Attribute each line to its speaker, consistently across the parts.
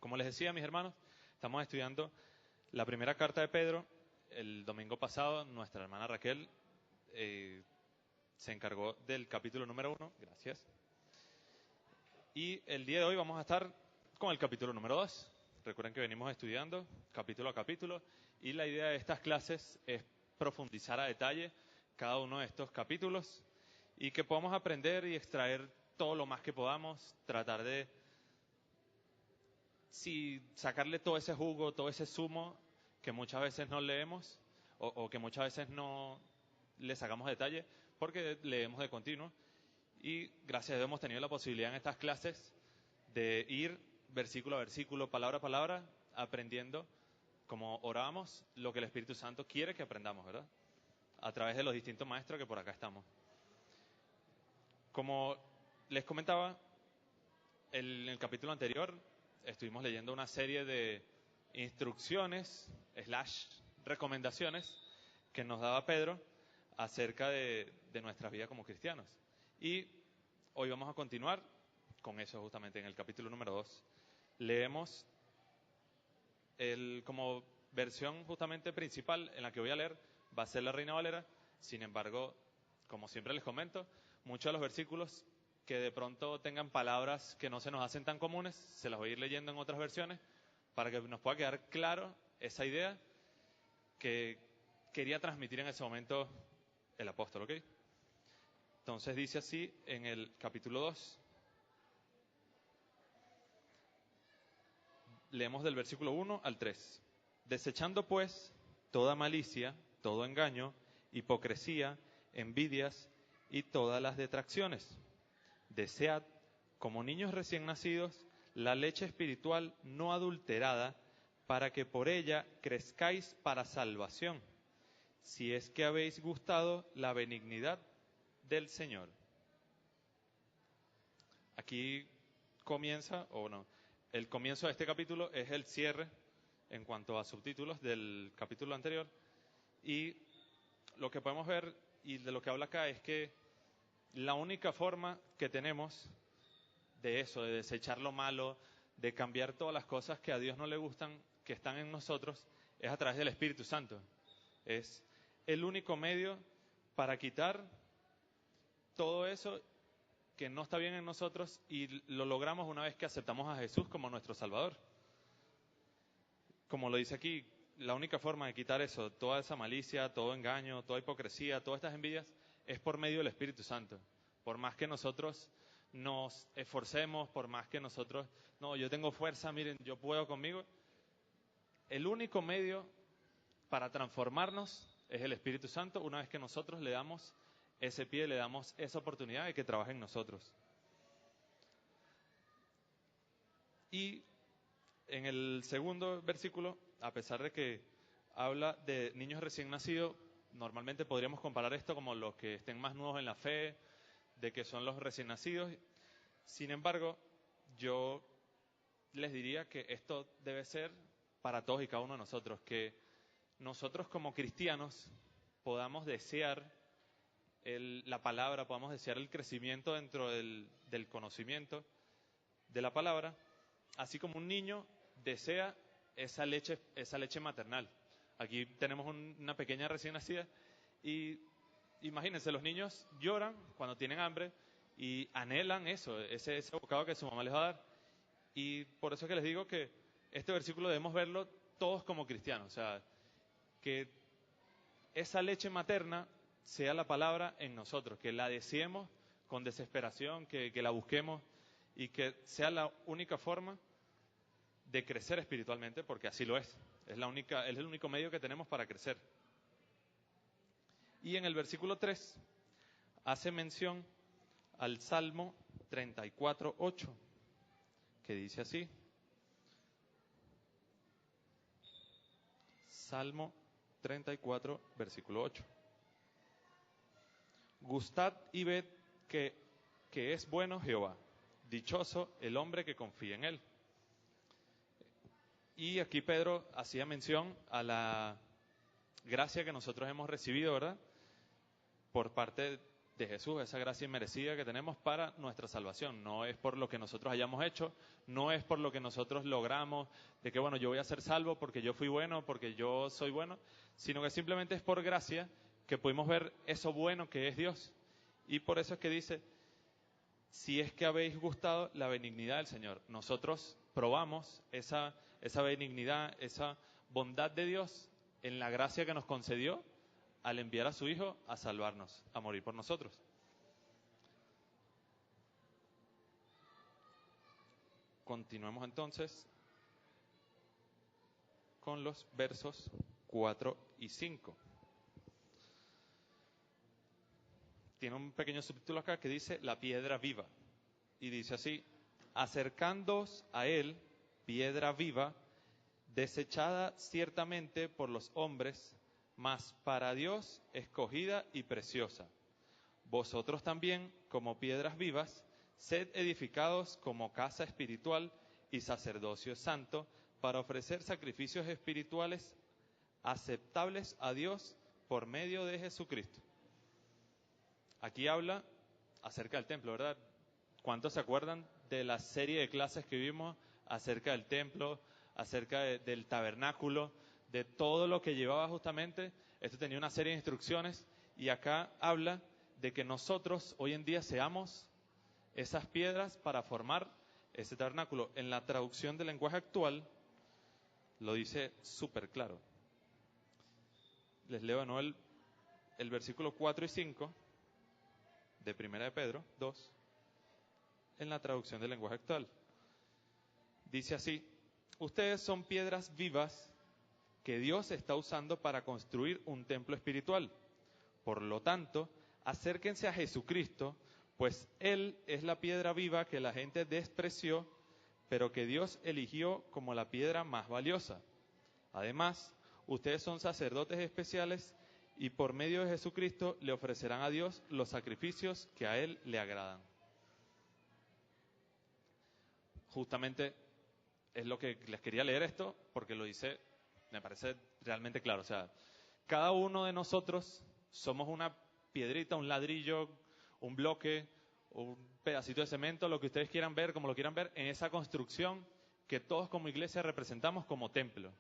Speaker 1: Como les decía, mis hermanos, estamos estudiando la primera carta de Pedro. El domingo pasado, nuestra hermana Raquel se encargó del capítulo número 1. Gracias. Y el día de hoy vamos a estar con el capítulo número 2. Recuerden que venimos estudiando capítulo a capítulo y la idea de estas clases es profundizar a detalle cada uno de estos capítulos y que podamos aprender y extraer todo lo más que podamos, tratar de sacarle todo ese jugo, todo ese zumo que muchas veces no leemos o que muchas veces no le sacamos detalle porque leemos de continuo. Y gracias a Dios hemos tenido la posibilidad en estas clases de ir versículo a versículo, palabra a palabra, aprendiendo, como orábamos, lo que el Espíritu Santo quiere que aprendamos, ¿verdad? A través de los distintos maestros que por acá estamos. Como les comentaba, en el capítulo anterior estuvimos leyendo una serie de instrucciones, recomendaciones, que nos daba Pedro acerca de nuestras vidas como cristianos. Y hoy vamos a continuar con eso justamente en el capítulo número 2. Leemos como versión justamente principal en la que voy a leer, va a ser la Reina Valera. Sin embargo, como siempre les comento, muchos de los versículos que de pronto tengan palabras que no se nos hacen tan comunes, se las voy a ir leyendo en otras versiones para que nos pueda quedar claro esa idea que quería transmitir en ese momento el apóstol, ¿ok? Entonces dice así en el capítulo 2. Leemos del versículo 1 al 3. Desechando pues toda malicia, todo engaño, hipocresía, envidias y todas las detracciones. Desead, como niños recién nacidos, la leche espiritual no adulterada, para que por ella crezcáis para salvación, si es que habéis gustado la benignidad del Señor. Aquí comienza, o no, el comienzo de este capítulo es el cierre en cuanto a subtítulos del capítulo anterior. Y lo que podemos ver y de lo que habla acá es que la única forma que tenemos de eso, de desechar lo malo, de cambiar todas las cosas que a Dios no le gustan, que están en nosotros, es a través del Espíritu Santo. Es el único medio para quitar todo eso que no está bien en nosotros y lo logramos una vez que aceptamos a Jesús como nuestro Salvador. Como lo dice aquí, la única forma de quitar eso, toda esa malicia, todo engaño, toda hipocresía, todas estas envidias, es por medio del Espíritu Santo. Por más que nosotros nos esforcemos, por más que nosotros, no, yo tengo fuerza, miren, yo puedo conmigo, el único medio para transformarnos es el Espíritu Santo una vez que nosotros le damos ese pie, le damos esa oportunidad de que trabaje en nosotros. Y en el segundo versículo, a pesar de que habla de niños recién nacidos, normalmente podríamos comparar esto como los que estén más nuevos en la fe, de que son los recién nacidos. Sin embargo, yo les diría que esto debe ser para todos y cada uno de nosotros, que nosotros como cristianos podamos desear la palabra, podamos desear el crecimiento dentro del conocimiento de la palabra, así como un niño desea esa leche maternal. Aquí tenemos una pequeña recién nacida y imagínense, los niños lloran cuando tienen hambre y anhelan eso, ese bocado que su mamá les va a dar. Y por eso es que les digo que este versículo debemos verlo todos como cristianos, o sea, que esa leche materna sea la palabra en nosotros, que la deseemos con desesperación, que la busquemos y que sea la única forma de crecer espiritualmente, porque así lo es. Es el único medio que tenemos para crecer. Y en el versículo 3 hace mención al Salmo 34:8, que dice así. Salmo 34, versículo 8. Gustad y ved que es bueno Jehová, dichoso el hombre que confía en él. Y aquí Pedro hacía mención a la gracia que nosotros hemos recibido, ¿verdad? Por parte de Jesús, esa gracia inmerecida que tenemos para nuestra salvación. No es por lo que nosotros hayamos hecho, no es por lo que nosotros logramos, de que bueno, yo voy a ser salvo porque yo fui bueno, porque yo soy bueno, sino que simplemente es por gracia que pudimos ver eso bueno que es Dios. Y por eso es que dice, si es que habéis gustado la benignidad del Señor. Nosotros probamos esa benignidad, esa bondad de Dios en la gracia que nos concedió al enviar a su Hijo a salvarnos, a morir por nosotros. Continuemos entonces con los versos 4 y 5. Tiene un pequeño subtítulo acá que dice la piedra viva. Y dice así, acercándoos a él, piedra viva, desechada ciertamente por los hombres, mas para Dios escogida y preciosa. Vosotros también, como piedras vivas, sed edificados como casa espiritual y sacerdocio santo, para ofrecer sacrificios espirituales aceptables a Dios por medio de Jesucristo. Aquí habla acerca del templo, ¿verdad? ¿Cuántos se acuerdan de la serie de clases que vimos acerca del templo, acerca del tabernáculo, de todo lo que llevaba justamente? Esto tenía una serie de instrucciones y acá habla de que nosotros hoy en día seamos esas piedras para formar ese tabernáculo. En la traducción del lenguaje actual lo dice súper claro. Les leo de nuevo el versículo 4 y 5 de 1 de Pedro 2, en la traducción del lenguaje actual. Dice así, ustedes son piedras vivas que Dios está usando para construir un templo espiritual. Por lo tanto, acérquense a Jesucristo, pues Él es la piedra viva que la gente despreció, pero que Dios eligió como la piedra más valiosa. Además, ustedes son sacerdotes especiales y por medio de Jesucristo le ofrecerán a Dios los sacrificios que a Él le agradan. Justamente es lo que les quería leer esto, porque lo dice, me parece realmente claro. O sea, cada uno de nosotros somos una piedrita, un ladrillo, un bloque, un pedacito de cemento, lo que ustedes quieran ver, como lo quieran ver, en esa construcción que todos como iglesia representamos como templo.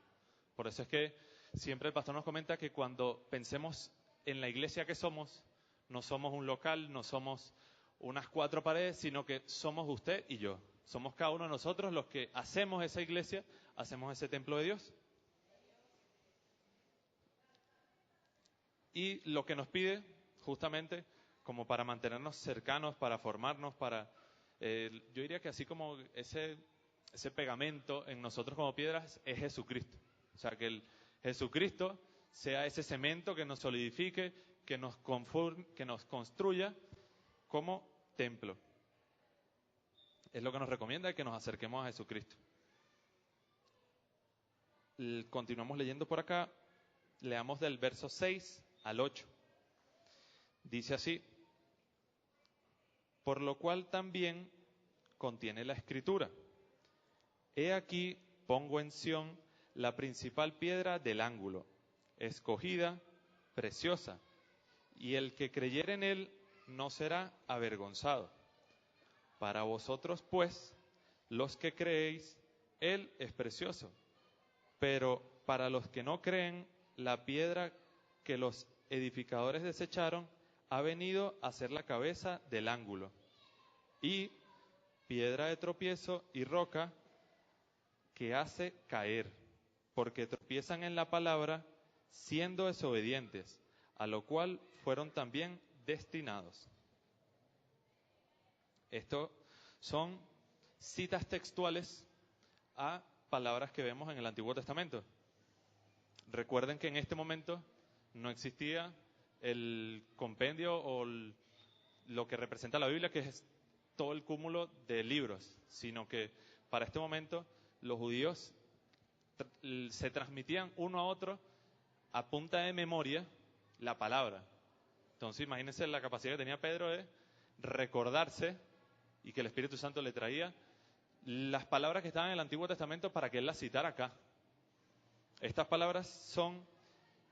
Speaker 1: Por eso es que siempre el pastor nos comenta que cuando pensemos en la iglesia que somos, no somos un local, no somos unas 4 paredes, sino que somos usted y yo. Somos cada uno de nosotros los que hacemos esa iglesia, hacemos ese templo de Dios. Y lo que nos pide, justamente, como para mantenernos cercanos, para formarnos, yo diría que así como ese pegamento en nosotros como piedras, es Jesucristo. O sea, que Jesucristo sea ese cemento que nos solidifique, que nos construya como templo. Es lo que nos recomienda, que nos acerquemos a Jesucristo. Continuamos leyendo por acá. Leamos del verso 6 al 8. Dice así, por lo cual también contiene la Escritura. He aquí pongo en Sión la principal piedra del ángulo, escogida, preciosa, y el que creyere en él no será avergonzado. Para vosotros, pues, los que creéis, él es precioso, pero para los que no creen, la piedra que los edificadores desecharon ha venido a ser la cabeza del ángulo, y piedra de tropiezo y roca que hace caer, porque tropiezan en la palabra, siendo desobedientes, a lo cual fueron también destinados. Esto son citas textuales a palabras que vemos en el Antiguo Testamento. Recuerden que en este momento no existía el compendio o lo que representa la Biblia, que es todo el cúmulo de libros, sino que para este momento los judíos se transmitían uno a otro a punta de memoria la palabra. Entonces imagínense la capacidad que tenía Pedro de recordarse y que el Espíritu Santo le traía las palabras que estaban en el Antiguo Testamento para que él las citara acá. Estas palabras son,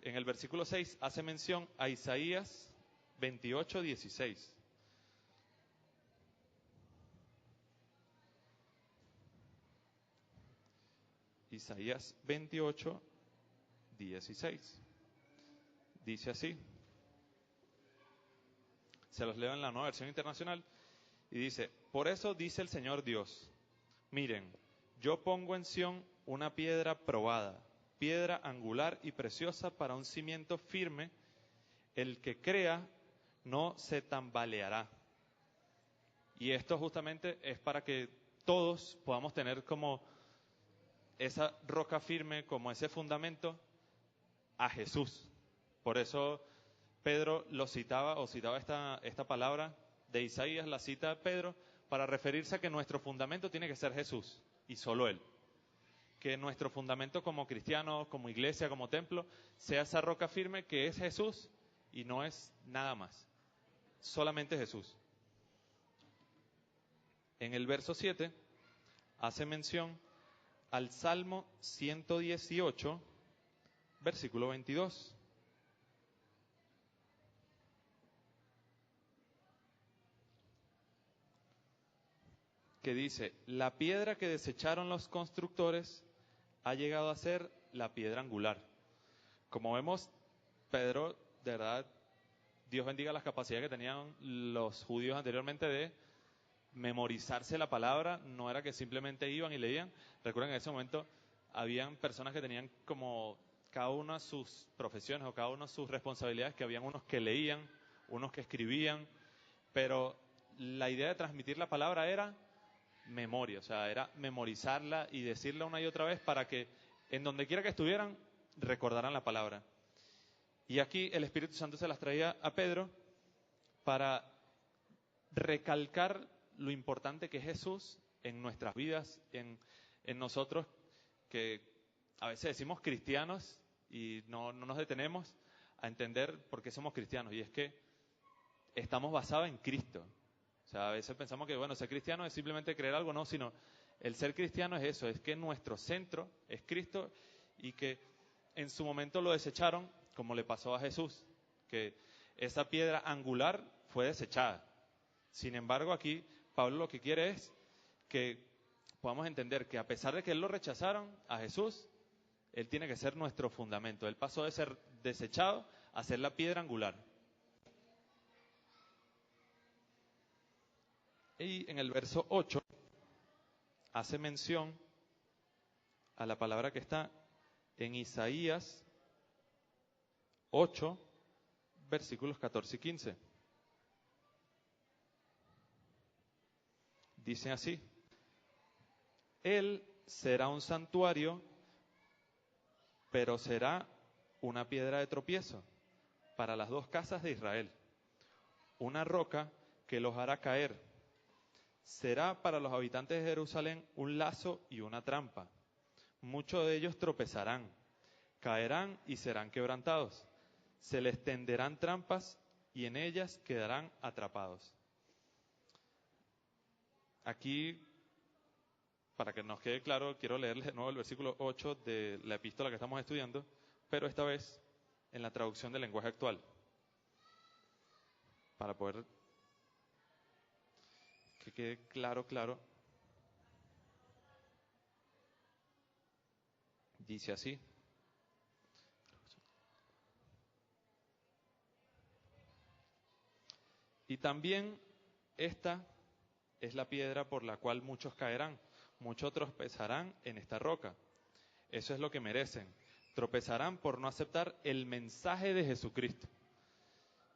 Speaker 1: en el versículo 6, hace mención a Isaías 28, 16. Isaías 28, 16. Dice así. Se los leo en la Nueva Versión Internacional. Y dice: por eso dice el Señor Dios, miren, yo pongo en Sión una piedra probada, piedra angular y preciosa para un cimiento firme. El que crea no se tambaleará. Y esto justamente es para que todos podamos tener como esa roca firme, como ese fundamento, a Jesús. Por eso Pedro lo citaba, o citaba esta palabra de Isaías, la cita Pedro, para referirse a que nuestro fundamento tiene que ser Jesús, y solo Él. Que nuestro fundamento como cristianos, como iglesia, como templo, sea esa roca firme que es Jesús, y no es nada más. Solamente Jesús. En el verso 7 hace mención al Salmo 118, versículo 22. Que dice: la piedra que desecharon los constructores ha llegado a ser la piedra angular. Como vemos, Pedro, de verdad, Dios bendiga las capacidades que tenían los judíos anteriormente de memorizarse la palabra. No era que simplemente iban y leían. Recuerden que en ese momento habían personas que tenían como cada una sus profesiones o cada una sus responsabilidades, que habían unos que leían, unos que escribían, pero la idea de transmitir la palabra era memoria, o sea, era memorizarla y decirla una y otra vez para que en donde quiera que estuvieran recordaran la palabra. Y aquí el Espíritu Santo se las traía a Pedro para recalcar lo importante que es Jesús en nuestras vidas, en nosotros, que a veces decimos cristianos y no nos detenemos a entender por qué somos cristianos, y es que estamos basados en Cristo. O sea, a veces pensamos que, bueno, ser cristiano es simplemente creer algo, no, sino el ser cristiano es eso, es que nuestro centro es Cristo, y que en su momento lo desecharon, como le pasó a Jesús, que esa piedra angular fue desechada. Sin embargo, aquí Pablo lo que quiere es que podamos entender que a pesar de que él lo rechazaron a Jesús, él tiene que ser nuestro fundamento. Él pasó de ser desechado a ser la piedra angular. Y en el verso 8 hace mención a la palabra que está en Isaías 8, versículos 14 y 15. Dice así: Él será un santuario, pero será una piedra de tropiezo para las dos casas de Israel, una roca que los hará caer. Será para los habitantes de Jerusalén un lazo y una trampa. Muchos de ellos tropezarán, caerán y serán quebrantados. Se les tenderán trampas y en ellas quedarán atrapados. Aquí, para que nos quede claro, quiero leerles de nuevo el versículo 8 de la epístola que estamos estudiando, pero esta vez en la traducción del lenguaje actual, para poder que quede claro. Dice así: y también esta es la piedra por la cual muchos caerán, muchos tropezarán en esta roca. Eso es lo que merecen. Tropezarán por no aceptar el mensaje de Jesucristo.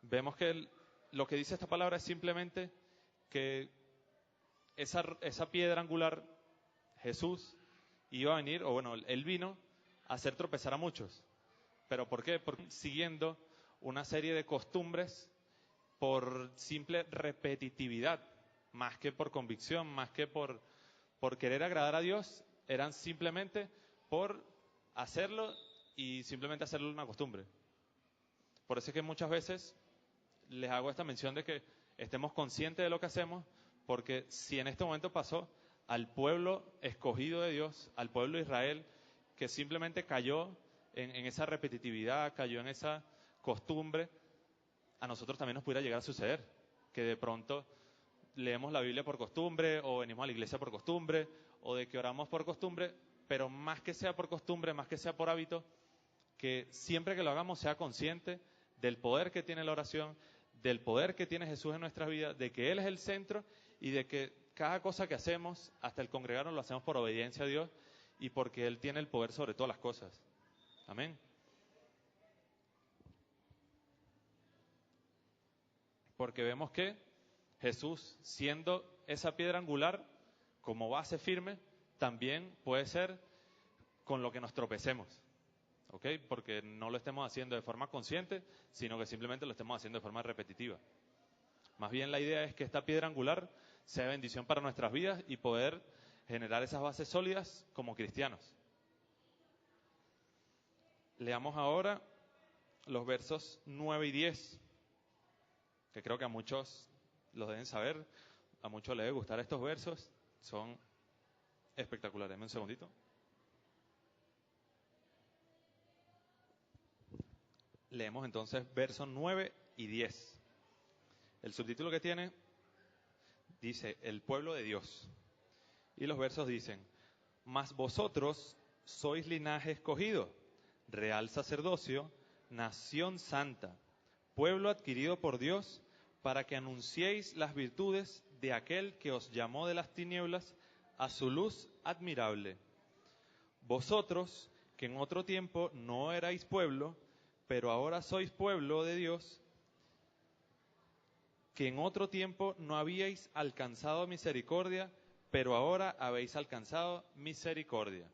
Speaker 1: Vemos que lo que dice esta palabra es simplemente que esa piedra angular, Jesús, iba a venir, o bueno, Él vino a hacer tropezar a muchos. ¿Pero por qué? Porque siguiendo una serie de costumbres por simple repetitividad, más que por convicción, más que por querer agradar a Dios, eran simplemente por hacerlo y simplemente hacerlo una costumbre. Por eso es que muchas veces les hago esta mención de que estemos conscientes de lo que hacemos, porque si en este momento pasó al pueblo escogido de Dios, al pueblo de Israel, que simplemente cayó en esa repetitividad, cayó en esa costumbre, a nosotros también nos pudiera llegar a suceder, que de pronto leemos la Biblia por costumbre, o venimos a la iglesia por costumbre, o de que oramos por costumbre, pero más que sea por costumbre, más que sea por hábito, que siempre que lo hagamos sea consciente del poder que tiene la oración, del poder que tiene Jesús en nuestras vidas, de que Él es el centro y de que cada cosa que hacemos, hasta el congregarnos, lo hacemos por obediencia a Dios y porque Él tiene el poder sobre todas las cosas. Amén. Porque vemos que Jesús, siendo esa piedra angular como base firme, también puede ser con lo que nos tropecemos. ¿Ok? Porque no lo estemos haciendo de forma consciente, sino que simplemente lo estemos haciendo de forma repetitiva. Más bien la idea es que esta piedra angular sea bendición para nuestras vidas y poder generar esas bases sólidas como cristianos. Leamos ahora los versos 9 y 10, que creo que a muchos los deben saber, a muchos les debe gustar estos versos, son espectaculares. Deme un segundito. Leemos entonces versos 9 y 10. El subtítulo que tiene dice, el pueblo de Dios. Y los versos dicen, mas vosotros sois linaje escogido, real sacerdocio, nación santa, pueblo adquirido por Dios, para que anunciéis las virtudes de aquel que os llamó de las tinieblas a su luz admirable. Vosotros, que en otro tiempo no erais pueblo, pero ahora sois pueblo de Dios, que en otro tiempo no habíais alcanzado misericordia, pero ahora habéis alcanzado misericordia.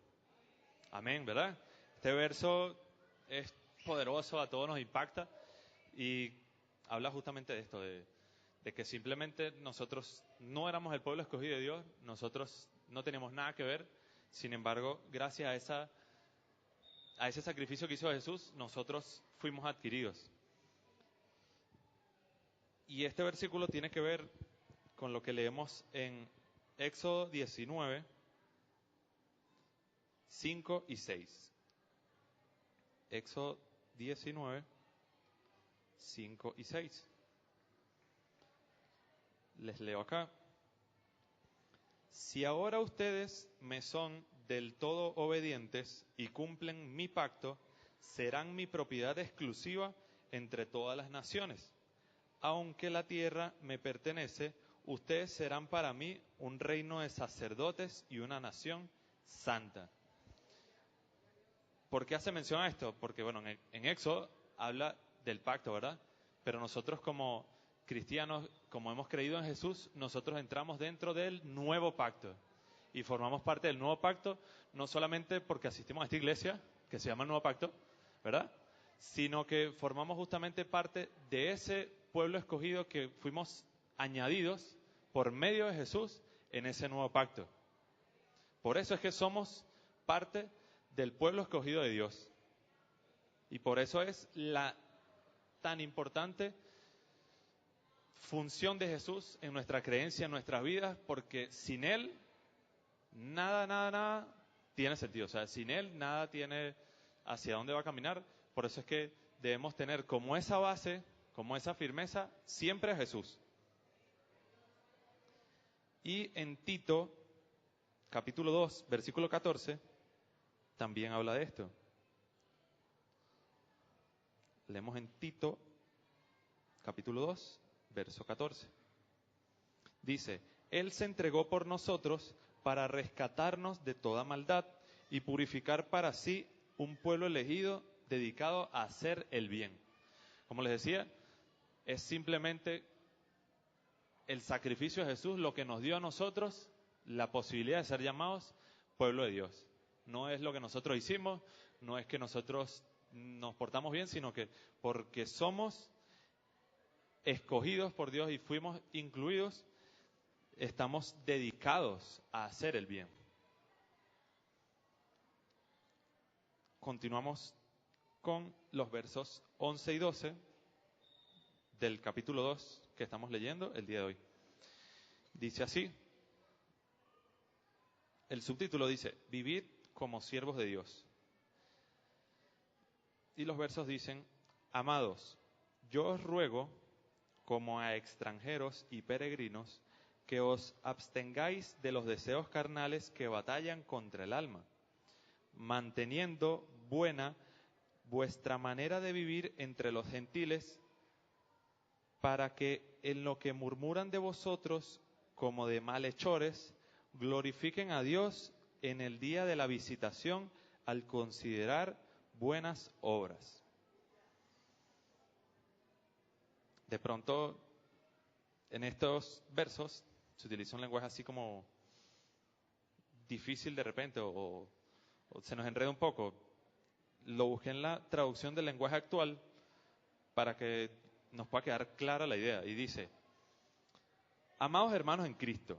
Speaker 1: Amén, ¿verdad? Este verso es poderoso, a todos nos impacta y habla justamente de esto, de que simplemente nosotros no éramos el pueblo escogido de Dios, nosotros no teníamos nada que ver, sin embargo, gracias a ese sacrificio que hizo Jesús, nosotros fuimos adquiridos. Y este versículo tiene que ver con lo que leemos en Éxodo 19, 5 y 6. Éxodo 19, 5 y 6. Les leo acá. Si ahora ustedes me son del todo obedientes y cumplen mi pacto, serán mi propiedad exclusiva entre todas las naciones. Aunque la tierra me pertenece, ustedes serán para mí un reino de sacerdotes y una nación santa. ¿Por qué hace mención a esto? Porque, bueno, en Éxodo habla del pacto, ¿verdad? Pero nosotros como cristianos, como hemos creído en Jesús, nosotros entramos dentro del nuevo pacto. Y formamos parte del nuevo pacto, no solamente porque asistimos a esta iglesia, que se llama el nuevo pacto, ¿verdad? Sino que formamos justamente parte de ese pueblo escogido que fuimos añadidos por medio de Jesús en ese nuevo pacto. Por eso es que somos parte del pueblo escogido de Dios. Y por eso es la tan importante función de Jesús en nuestra creencia, en nuestras vidas, porque sin Él, nada tiene sentido. O sea, sin Él, nada tiene hacia dónde va a caminar. Por eso es que debemos tener como esa base, como esa firmeza, siempre a Jesús. Y en Tito, capítulo 2, versículo 14, también habla de esto. Leemos en Tito, capítulo 2, verso 14. Dice, Él se entregó por nosotros para rescatarnos de toda maldad y purificar para sí un pueblo elegido dedicado a hacer el bien. Como les decía, es simplemente el sacrificio de Jesús lo que nos dio a nosotros la posibilidad de ser llamados pueblo de Dios. No es lo que nosotros hicimos, no es que nosotros nos portamos bien, sino que porque somos escogidos por Dios y fuimos incluidos, estamos dedicados a hacer el bien. Continuamos con los versos 11 y 12 del capítulo 2 que estamos leyendo el día de hoy. Dice así, el subtítulo dice, vivid como siervos de Dios. Y los versos dicen, amados, yo os ruego como a extranjeros y peregrinos, que os abstengáis de los deseos carnales que batallan contra el alma, manteniendo buena vuestra manera de vivir entre los gentiles, para que en lo que murmuran de vosotros como de malhechores, glorifiquen a Dios en el día de la visitación al considerar buenas obras. De pronto, en estos versos se utiliza un lenguaje así como difícil de repente o se nos enreda un poco. Lo busqué en la traducción del lenguaje actual para que nos pueda quedar clara la idea. Y dice: amados hermanos en Cristo,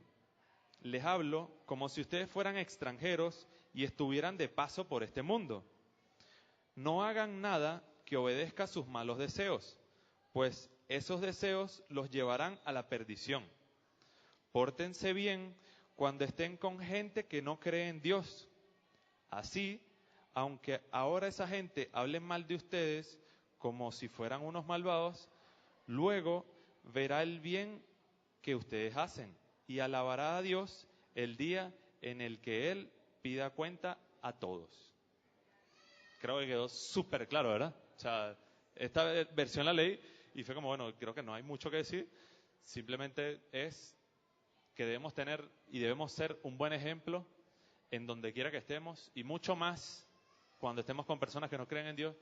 Speaker 1: les hablo como si ustedes fueran extranjeros y estuvieran de paso por este mundo. No hagan nada que obedezca a sus malos deseos, pues esos deseos los llevarán a la perdición. Pórtense bien cuando estén con gente que no cree en Dios. Así, aunque ahora esa gente hable mal de ustedes como si fueran unos malvados, luego verá el bien que ustedes hacen y alabará a Dios el día en el que Él pida cuenta a todos. Creo que quedó súper claro, ¿verdad? O sea, esta versión la leí y fue como, bueno, creo que no hay mucho que decir. Simplemente es que debemos tener y debemos ser un buen ejemplo en donde quiera que estemos, y mucho más cuando estemos con personas que no creen en Dios,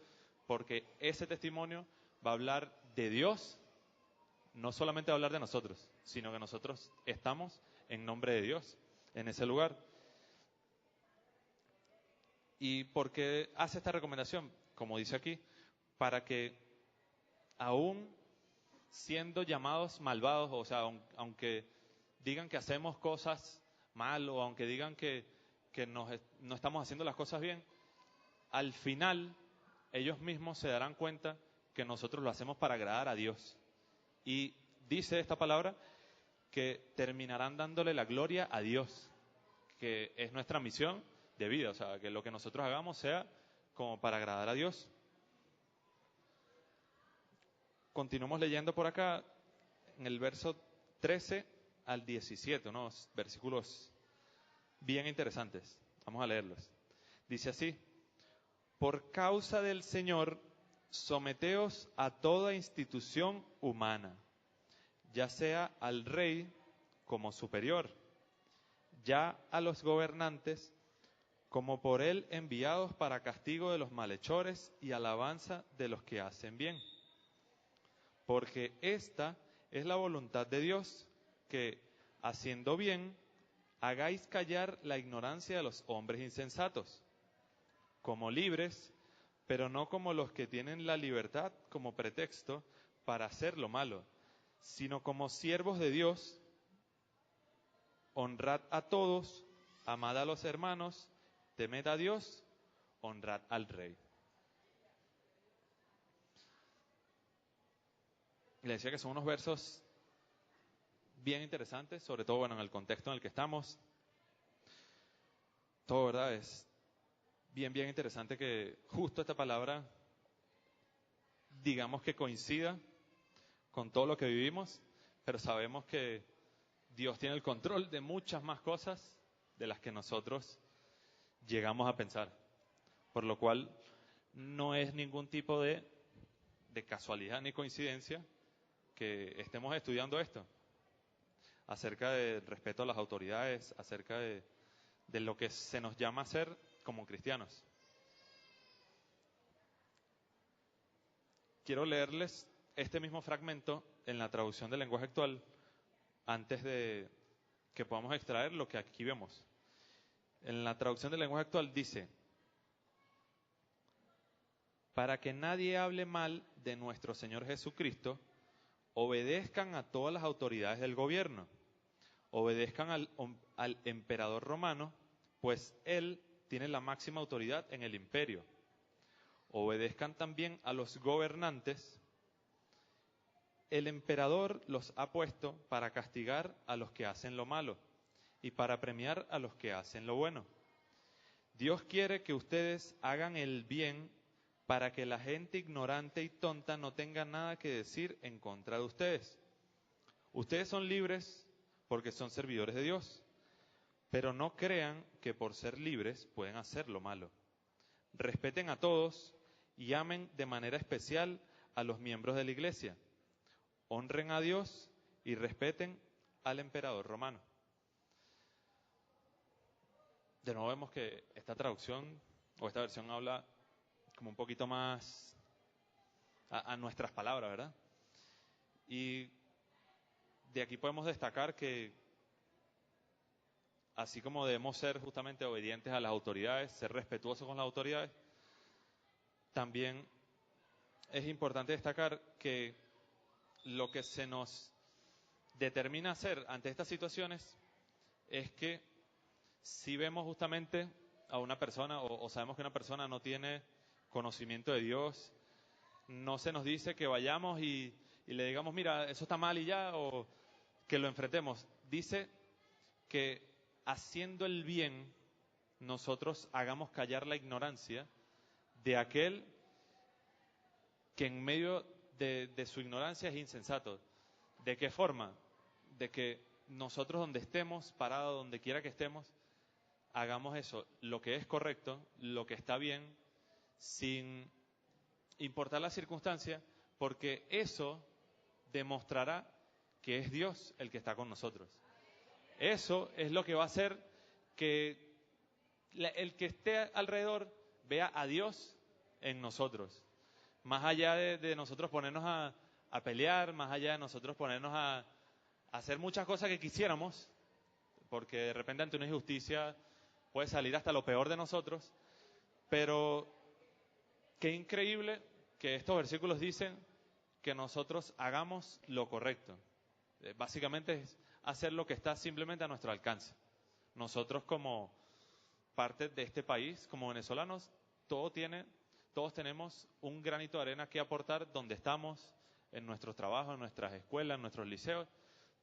Speaker 1: porque ese testimonio va a hablar de Dios, no solamente va a hablar de nosotros, sino que nosotros estamos en nombre de Dios en ese lugar. ¿Y por qué hace esta recomendación? Como dice aquí, para que aún siendo llamados malvados, o sea, aunque digan que hacemos cosas mal o aunque digan que no estamos haciendo las cosas bien, al final ellos mismos se darán cuenta que nosotros lo hacemos para agradar a Dios. Y dice esta palabra que terminarán dándole la gloria a Dios, que es nuestra misión de vida, o sea, que lo que nosotros hagamos sea como para agradar a Dios. Continuamos leyendo por acá en el verso 13 al 17, unos versículos bien interesantes. Vamos a leerlos. Dice así: por causa del Señor, someteos a toda institución humana, ya sea al rey como superior, ya a los gobernantes como por él enviados para castigo de los malhechores y alabanza de los que hacen bien. Porque esta es la voluntad de Dios, que, haciendo bien, hagáis callar la ignorancia de los hombres insensatos, como libres, pero no como los que tienen la libertad como pretexto para hacer lo malo, sino como siervos de Dios. Honrad a todos, amad a los hermanos, temed a Dios, honrad al rey. Le decía que son unos versos bien interesantes, sobre todo, bueno, en el contexto en el que estamos. Todo, ¿verdad? Es bien interesante que justo esta palabra, digamos que coincida con todo lo que vivimos, pero sabemos que Dios tiene el control de muchas más cosas de las que nosotros llegamos a pensar. Por lo cual, no es ningún tipo de casualidad ni coincidencia que estemos estudiando esto, acerca del respeto a las autoridades, acerca de lo que se nos llama a ser como cristianos. Quiero leerles este mismo fragmento en la traducción del lenguaje actual antes de que podamos extraer lo que aquí vemos. En la traducción del lenguaje actual dice: para que nadie hable mal de nuestro Señor Jesucristo, obedezcan a todas las autoridades del gobierno, obedezcan al emperador romano, pues él tiene la máxima autoridad en el imperio. Obedezcan también a los gobernantes. El emperador los ha puesto para castigar a los que hacen lo malo y para premiar a los que hacen lo bueno. Dios quiere que ustedes hagan el bien para que la gente ignorante y tonta no tenga nada que decir en contra de ustedes. Ustedes son libres porque son servidores de Dios, pero no crean que por ser libres pueden hacer lo malo. Respeten a todos y amen de manera especial a los miembros de la iglesia. Honren a Dios y respeten al emperador romano. De nuevo vemos que esta traducción o esta versión habla como un poquito más a nuestras palabras, ¿verdad? Y de aquí podemos destacar que así como debemos ser justamente obedientes a las autoridades, ser respetuosos con las autoridades, también es importante destacar que lo que se nos determina hacer ante estas situaciones es que si vemos justamente a una persona o sabemos que una persona no tiene conocimiento de Dios, no se nos dice que vayamos y le digamos, mira, eso está mal y ya, o que lo enfrentemos. Dice que haciendo el bien, nosotros hagamos callar la ignorancia de aquel que en medio de su ignorancia es insensato. ¿De qué forma? De que nosotros donde estemos, parados, donde quiera que estemos, hagamos eso, lo que es correcto, lo que está bien, sin importar la circunstancia, porque eso demostrará que es Dios el que está con nosotros. Eso es lo que va a hacer que el que esté alrededor vea a Dios en nosotros. Más allá de nosotros ponernos a pelear, más allá de nosotros ponernos a hacer muchas cosas que quisiéramos, porque de repente ante una injusticia puede salir hasta lo peor de nosotros, pero qué increíble que estos versículos dicen que nosotros hagamos lo correcto. Básicamente es hacer lo que está simplemente a nuestro alcance. Nosotros como parte de este país, como venezolanos, todos tenemos un granito de arena que aportar donde estamos, en nuestros trabajos, en nuestras escuelas, en nuestros liceos.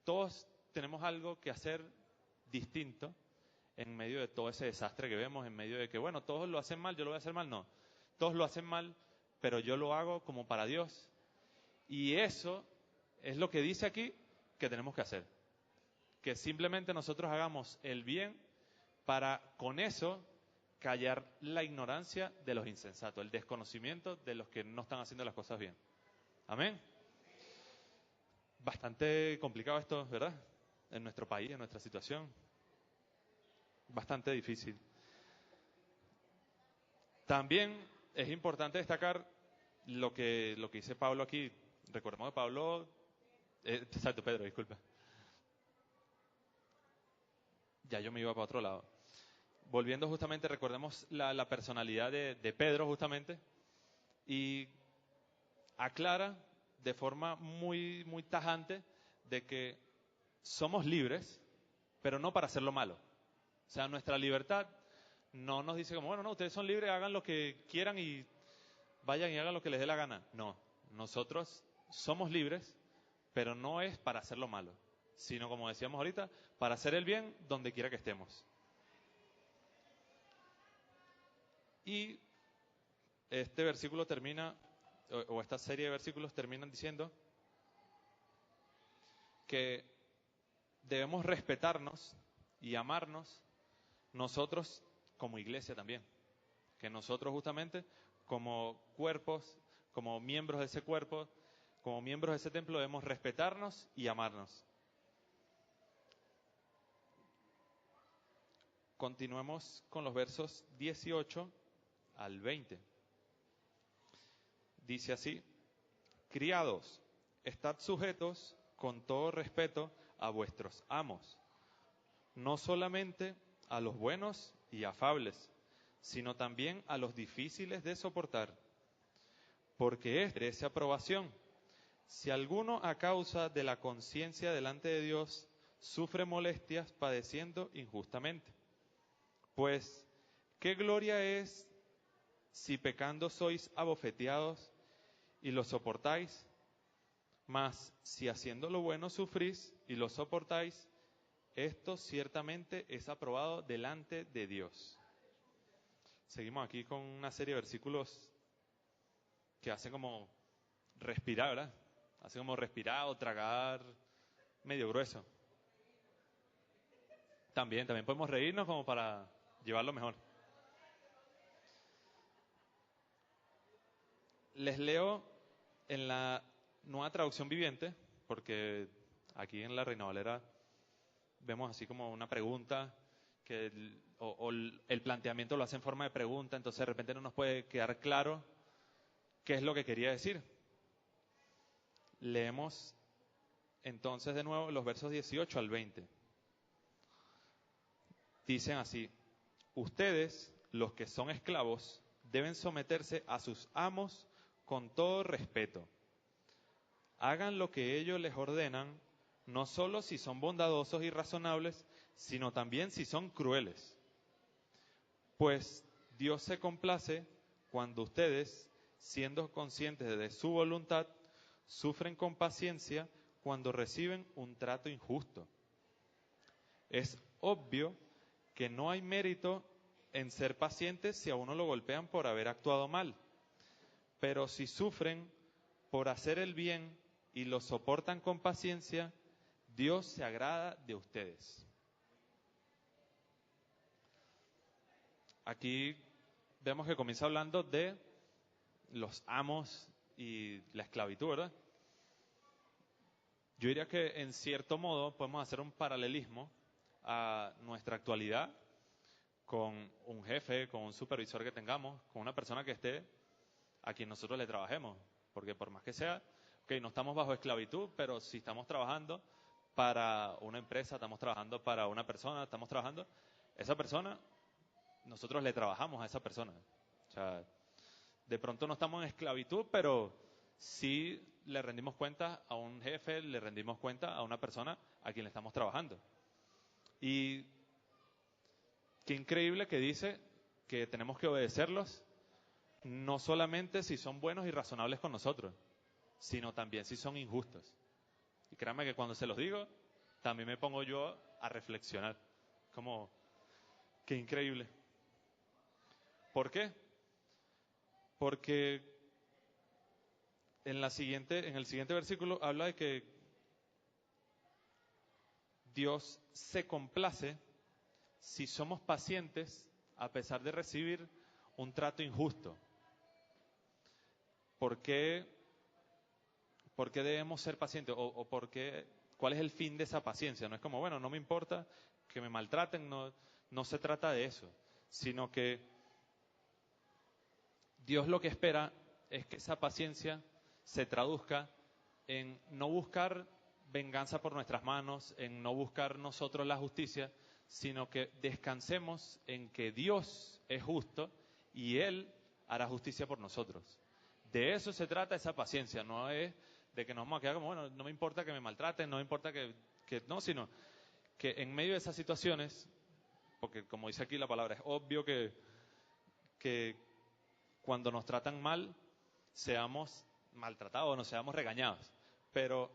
Speaker 1: Todos tenemos algo que hacer distinto en medio de todo ese desastre que vemos, en medio de que, bueno, todos lo hacen mal, yo lo voy a hacer mal. No, todos lo hacen mal, pero yo lo hago como para Dios. Y eso es lo que dice aquí que tenemos que hacer. Que simplemente nosotros hagamos el bien para con eso callar la ignorancia de los insensatos, el desconocimiento de los que no están haciendo las cosas bien. Amén. Bastante complicado esto, ¿verdad? En nuestro país, en nuestra situación. Bastante difícil. También es importante destacar lo que dice Pablo aquí. Recordemos que Pablo... exacto, Pedro, disculpa. Ya yo me iba para otro lado. Volviendo justamente, recordemos la personalidad de Pedro justamente, y aclara de forma muy, muy tajante de que somos libres, pero no para hacer lo malo. O sea, nuestra libertad no nos dice como, bueno, no, ustedes son libres, hagan lo que quieran y vayan y hagan lo que les dé la gana. No, nosotros somos libres, pero no es para hacer lo malo, sino como decíamos ahorita, para hacer el bien donde quiera que estemos. Y este versículo termina, o esta serie de versículos terminan diciendo que debemos respetarnos y amarnos nosotros como iglesia también. Que nosotros justamente como cuerpos, como miembros de ese cuerpo, como miembros de ese templo debemos respetarnos y amarnos. Continuemos con los versos 18 al 20. Dice así: criados, estad sujetos con todo respeto a vuestros amos, no solamente a los buenos y afables, sino también a los difíciles de soportar, porque es merece aprobación. Si alguno a causa de la conciencia delante de Dios sufre molestias padeciendo injustamente, pues, ¿qué gloria es si pecando sois abofeteados y lo soportáis? Mas si haciendo lo bueno sufrís y lo soportáis, esto ciertamente es aprobado delante de Dios. Seguimos aquí con una serie de versículos que hace como respirar, ¿verdad? Hace como respirar o tragar medio grueso. También podemos reírnos como para llevarlo mejor. Les leo en la Nueva Traducción Viviente, porque aquí en la Reina Valera vemos así como una pregunta que el planteamiento lo hace en forma de pregunta, entonces de repente no nos puede quedar claro qué es lo que quería decir. Leemos entonces de nuevo los versos 18 al 20. Dicen así: ustedes, los que son esclavos, deben someterse a sus amos con todo respeto. Hagan lo que ellos les ordenan, no solo si son bondadosos y razonables, sino también si son crueles. Pues Dios se complace cuando ustedes, siendo conscientes de su voluntad, sufren con paciencia cuando reciben un trato injusto. Es obvio que no hay mérito en ser pacientes si a uno lo golpean por haber actuado mal. Pero si sufren por hacer el bien y lo soportan con paciencia, Dios se agrada de ustedes. Aquí vemos que comienza hablando de los amos y la esclavitud, ¿verdad? Yo diría que en cierto modo podemos hacer un paralelismo a nuestra actualidad con un jefe, con un supervisor que tengamos, con una persona que esté a quien nosotros le trabajemos. Porque por más que sea, no estamos bajo esclavitud, pero si estamos trabajando para una empresa, estamos trabajando para una persona, estamos trabajando, esa persona, nosotros le trabajamos a esa persona. O sea, de pronto no estamos en esclavitud, pero sí le rendimos cuenta a un jefe, le rendimos cuenta a una persona a quien le estamos trabajando. Y qué increíble que dice que tenemos que obedecerlos, no solamente si son buenos y razonables con nosotros, sino también si son injustos. Y créanme que cuando se los digo, también me pongo yo a reflexionar. Como, qué increíble. ¿Por qué? Porque en el siguiente versículo habla de que Dios se complace si somos pacientes a pesar de recibir un trato injusto. ¿Por qué debemos ser pacientes? ¿O cuál es el fin de esa paciencia? No es como, bueno, no me importa que me maltraten, no se trata de eso, sino que Dios lo que espera es que esa paciencia se traduzca en no buscar venganza por nuestras manos, en no buscar nosotros la justicia, sino que descansemos en que Dios es justo y Él hará justicia por nosotros. De eso se trata esa paciencia, no es de que nos vamos a quedar como, bueno, no me importa que me maltraten, no me importa no, sino que en medio de esas situaciones, porque como dice aquí la palabra, es obvio que cuando nos tratan mal, seamos maltratados, no seamos regañados. Pero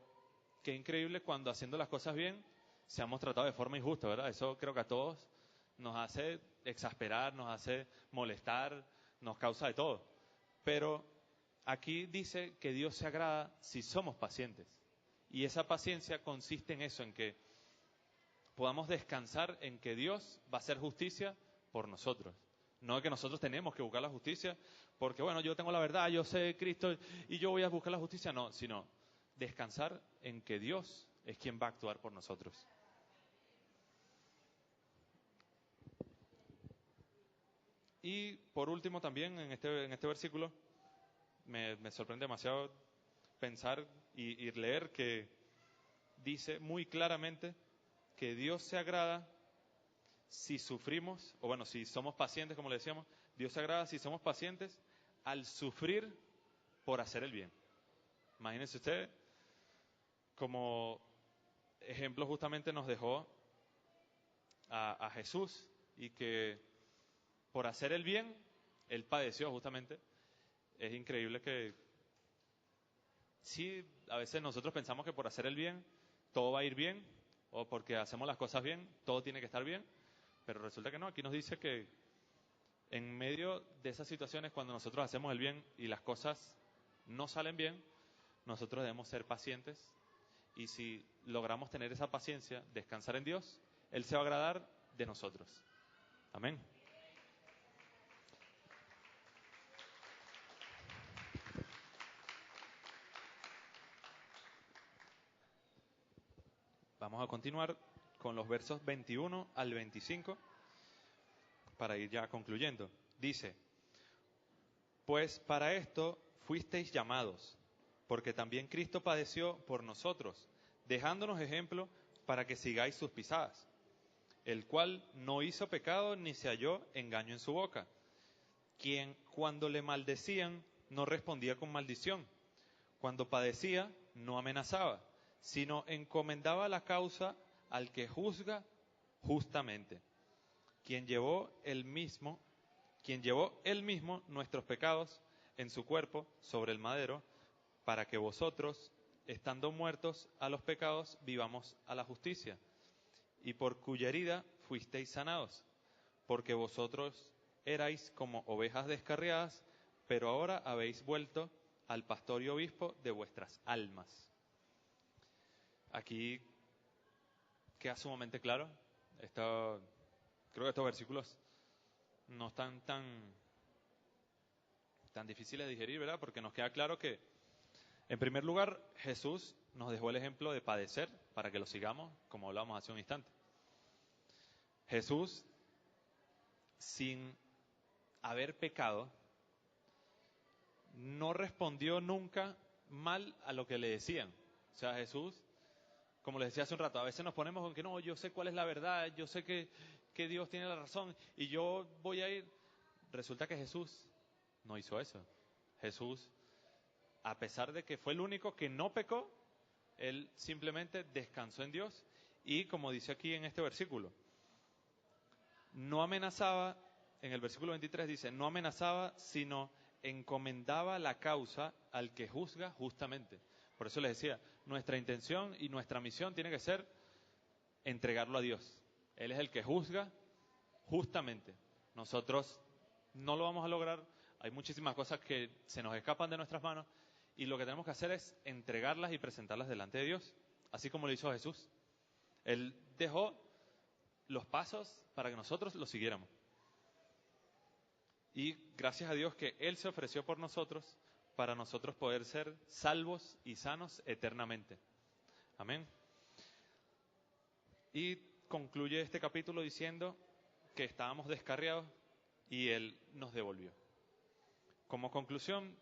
Speaker 1: qué increíble cuando haciendo las cosas bien, seamos tratados de forma injusta, ¿verdad? Eso creo que a todos nos hace exasperar, nos hace molestar, nos causa de todo. Pero aquí dice que Dios se agrada si somos pacientes. Y esa paciencia consiste en eso, en que podamos descansar en que Dios va a hacer justicia por nosotros. No que nosotros tenemos que buscar la justicia, porque bueno, yo tengo la verdad, yo sé Cristo y yo voy a buscar la justicia. No, sino descansar en que Dios es quien va a actuar por nosotros. Y por último también en este versículo me sorprende demasiado pensar y leer que dice muy claramente que Dios se agrada si sufrimos, o bueno, si somos pacientes, como le decíamos, Dios se agrada si somos pacientes al sufrir por hacer el bien. Imagínense usted, como ejemplo justamente nos dejó a Jesús, y que por hacer el bien, Él padeció justamente. Es increíble que sí, a veces nosotros pensamos que por hacer el bien, todo va a ir bien, o porque hacemos las cosas bien, todo tiene que estar bien, pero resulta que no. Aquí nos dice que en medio de esas situaciones, cuando nosotros hacemos el bien y las cosas no salen bien, nosotros debemos ser pacientes, y si logramos tener esa paciencia, descansar en Dios, Él se va a agradar de nosotros. Amén. Vamos a continuar con los versos 21 al 25 para ir ya concluyendo. Dice: pues para esto fuisteis llamados, porque también Cristo padeció por nosotros, dejándonos ejemplo para que sigáis sus pisadas, el cual no hizo pecado ni se halló engaño en su boca, quien cuando le maldecían no respondía con maldición, cuando padecía no amenazaba, sino encomendaba la causa al que juzga justamente, quien llevó él mismo nuestros pecados en su cuerpo sobre el madero, para que vosotros, estando muertos a los pecados, vivamos a la justicia, y por cuya herida fuisteis sanados, porque vosotros erais como ovejas descarriadas, pero ahora habéis vuelto al pastor y obispo de vuestras almas. Aquí queda sumamente claro. Creo que estos versículos no están tan difíciles de digerir, ¿verdad? Porque nos queda claro que, en primer lugar, Jesús nos dejó el ejemplo de padecer para que lo sigamos, como hablábamos hace un instante. Jesús, sin haber pecado, no respondió nunca mal a lo que le decían. O sea, Jesús, como les decía hace un rato, a veces nos ponemos con que no, yo sé cuál es la verdad, yo sé que Dios tiene la razón y yo voy a ir. Resulta que Jesús no hizo eso. Jesús, a pesar de que fue el único que no pecó, Él simplemente descansó en Dios y, como dice aquí en este versículo, no amenazaba. En el versículo 23 dice, no amenazaba, sino encomendaba la causa al que juzga justamente. Por eso les decía, nuestra intención y nuestra misión tiene que ser entregarlo a Dios. Él es el que juzga justamente. Nosotros no lo vamos a lograr, hay muchísimas cosas que se nos escapan de nuestras manos, y lo que tenemos que hacer es entregarlas y presentarlas delante de Dios, así como lo hizo Jesús. Él dejó los pasos para que nosotros los siguiéramos. Y gracias a Dios que Él se ofreció por nosotros, para nosotros poder ser salvos y sanos eternamente. Amén. Y concluye este capítulo diciendo que estábamos descarriados y Él nos devolvió. Como conclusión,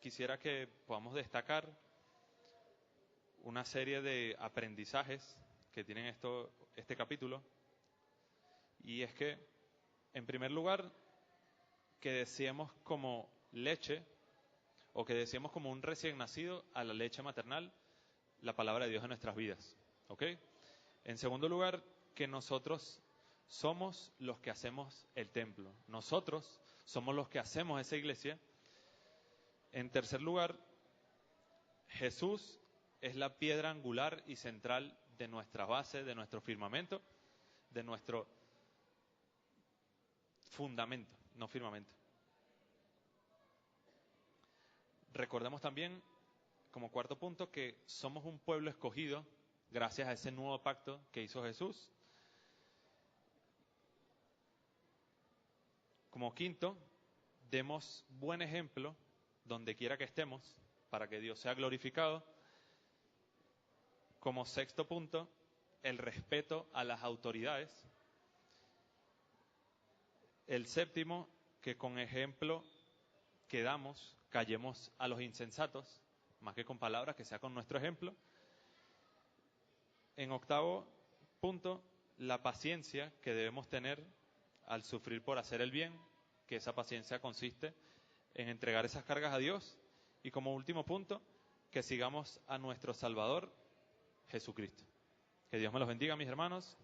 Speaker 1: quisiera que podamos destacar una serie de aprendizajes que tienen este capítulo. Y es que, en primer lugar, que deseemos como leche, o que deseemos como un recién nacido a la leche maternal, la palabra de Dios en nuestras vidas. ¿Ok? En segundo lugar, que nosotros somos los que hacemos el templo. Nosotros somos los que hacemos esa iglesia. En tercer lugar, Jesús es la piedra angular y central de nuestra base, de nuestro firmamento, de nuestro fundamento, no firmamento. Recordemos también, como cuarto punto, que somos un pueblo escogido gracias a ese nuevo pacto que hizo Jesús. Como quinto, demos buen ejemplo donde quiera que estemos para que Dios sea glorificado. Como sexto punto, el respeto a las autoridades. El séptimo, que con ejemplo que damos, callemos a los insensatos, más que con palabras, que sea con nuestro ejemplo. En octavo punto, la paciencia que debemos tener al sufrir por hacer el bien, que esa paciencia consiste en entregar esas cargas a Dios. Y como último punto, que sigamos a nuestro Salvador, Jesucristo. Que Dios me los bendiga, mis hermanos.